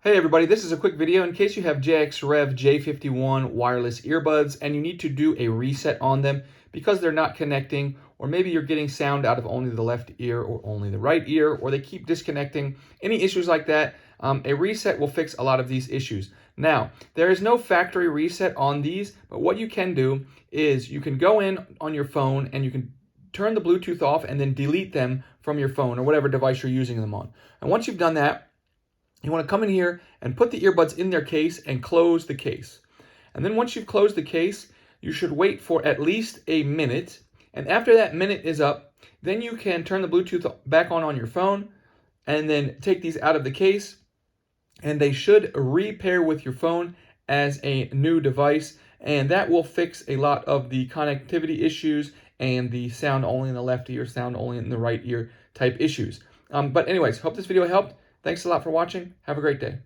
Hey everybody, this is a quick video in case you have JXREV J51 wireless earbuds and you need to do a reset on them because they're not connecting, or maybe you're getting sound out of only the left ear or only the right ear, or they keep disconnecting. Any issues like that, a reset will fix a lot of these issues. Now, there is no factory reset on these, but what you can do is you can go in on your phone and you can turn the Bluetooth off and then delete them from your phone or whatever device you're using them on. And once you've done that, you want to come in here and put the earbuds in their case and close the case. And then once you've closed the case, you should wait for at least a minute. And after that minute is up, then you can turn the Bluetooth back on your phone and then take these out of the case. And they should repair with your phone as a new device. And that will fix a lot of the connectivity issues and the sound only in the left ear, sound only in the right ear type issues. But anyways, hope this video helped. Thanks a lot for watching. Have a great day.